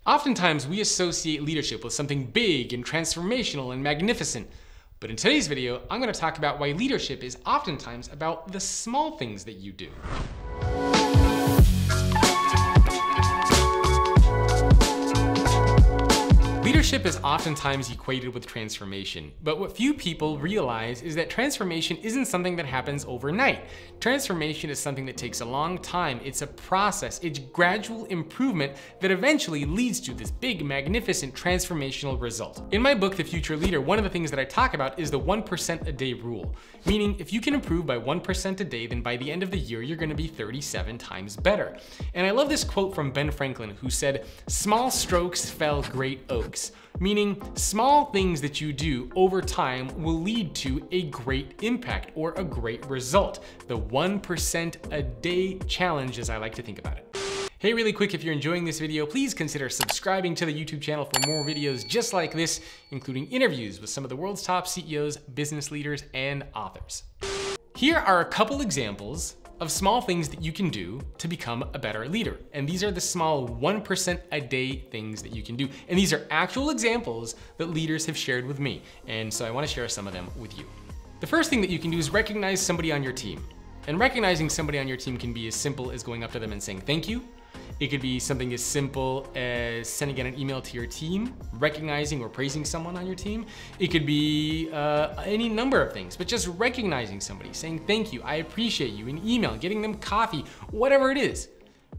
Oftentimes, we associate leadership with something big and transformational and magnificent. But in today's video, I'm going to talk about why leadership is oftentimes about the small things that you do. Leadership is oftentimes equated with transformation, but what few people realize is that transformation isn't something that happens overnight. Transformation is something that takes a long time. It's a process. It's gradual improvement that eventually leads to this big, magnificent, transformational result. In my book, The Future Leader, one of the things that I talk about is the 1% a day rule, meaning if you can improve by 1% a day, then by the end of the year, you're going to be 37 times better. And I love this quote from Ben Franklin, who said, "Small strokes fell great oaks." Meaning small things that you do over time will lead to a great impact or a great result. The 1% a day challenge, as I like to think about it. Hey, really quick, if you're enjoying this video, please consider subscribing to the YouTube channel for more videos just like this, including interviews with some of the world's top CEOs, business leaders, and authors. Here are a couple examples of small things that you can do to become a better leader. And these are the small 1% a day things that you can do. And these are actual examples that leaders have shared with me. And so I want to share some of them with you. The first thing that you can do is recognize somebody on your team. And recognizing somebody on your team can be as simple as going up to them and saying thank you. It could be something as simple as sending an email to your team, recognizing or praising someone on your team. It could be any number of things, but just recognizing somebody, saying thank you, I appreciate you, an email, getting them coffee, whatever it is.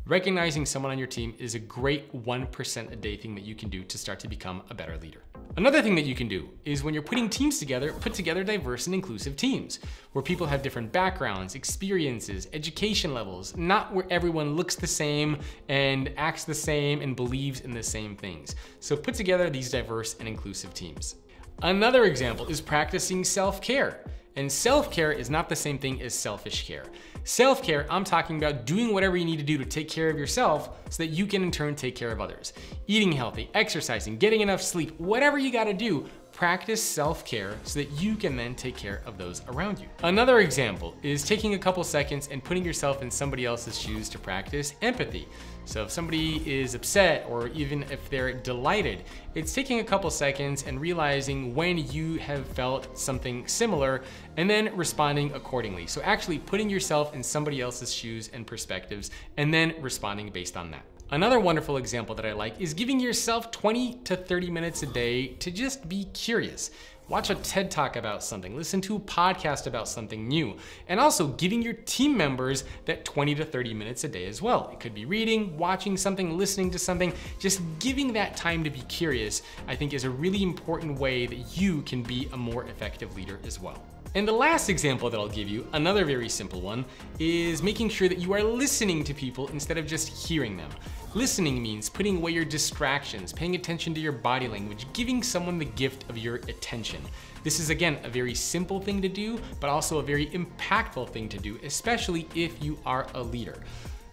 Recognizing someone on your team is a great 1% a day thing that you can do to start to become a better leader. Another thing that you can do is when you're putting teams together, put together diverse and inclusive teams where people have different backgrounds, experiences, education levels, not where everyone looks the same and acts the same and believes in the same things. So put together these diverse and inclusive teams. Another example is practicing self-care. And self-care is not the same thing as selfish care. Self-care, I'm talking about doing whatever you need to do to take care of yourself so that you can in turn take care of others. Eating healthy, exercising, getting enough sleep, whatever you gotta do, practice self-care so that you can then take care of those around you. Another example is taking a couple seconds and putting yourself in somebody else's shoes to practice empathy. So if somebody is upset or even if they're delighted, it's taking a couple seconds and realizing when you have felt something similar and then responding accordingly. So actually putting yourself in somebody else's shoes and perspectives and then responding based on that. Another wonderful example that I like is giving yourself 20 to 30 minutes a day to just be curious. Watch a TED Talk about something, listen to a podcast about something new, and also giving your team members that 20 to 30 minutes a day as well. It could be reading, watching something, listening to something, just giving that time to be curious, I think is a really important way that you can be a more effective leader as well. And the last example that I'll give you, another very simple one, is making sure that you are listening to people instead of just hearing them. Listening means putting away your distractions, paying attention to your body language, giving someone the gift of your attention. This is, again, a very simple thing to do, but also a very impactful thing to do, especially if you are a leader.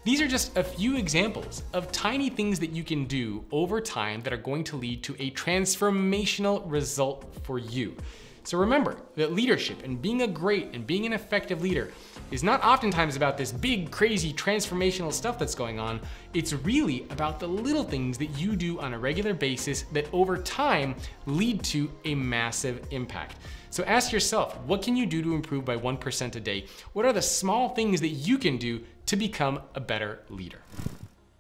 These are just a few examples of tiny things that you can do over time that are going to lead to a transformational result for you. So remember that leadership and being a great and being an effective leader is not oftentimes about this big, crazy, transformational stuff that's going on. It's really about the little things that you do on a regular basis that over time lead to a massive impact. So ask yourself, what can you do to improve by 1% a day? What are the small things that you can do to become a better leader?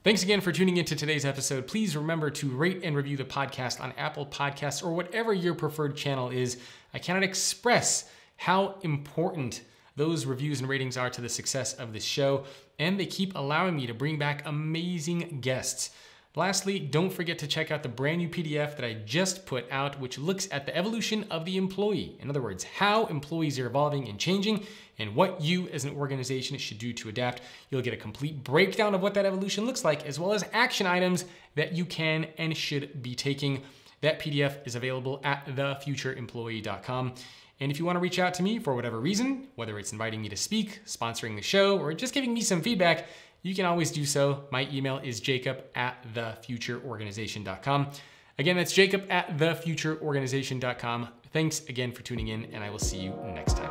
Thanks again for tuning into today's episode. Please remember to rate and review the podcast on Apple Podcasts or whatever your preferred channel is. I cannot express how important those reviews and ratings are to the success of this show, and they keep allowing me to bring back amazing guests. Lastly, don't forget to check out the brand new PDF that I just put out, which looks at the evolution of the employee. In other words, how employees are evolving and changing and what you as an organization should do to adapt. You'll get a complete breakdown of what that evolution looks like, as well as action items that you can and should be taking. That PDF is available at thefutureemployee.com. And if you want to reach out to me for whatever reason, whether it's inviting me to speak, sponsoring the show, or just giving me some feedback, you can always do so. My email is jacob@thefutureorganization.com. Again, that's jacob@thefutureorganization.com. Thanks again for tuning in, and I will see you next time.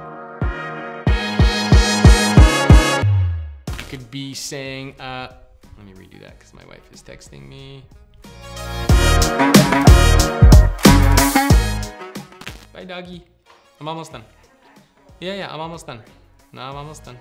You could be saying, let me redo that because my wife is texting me. Bye, doggy. I'm almost done. Yeah, I'm almost done. No, I'm almost done.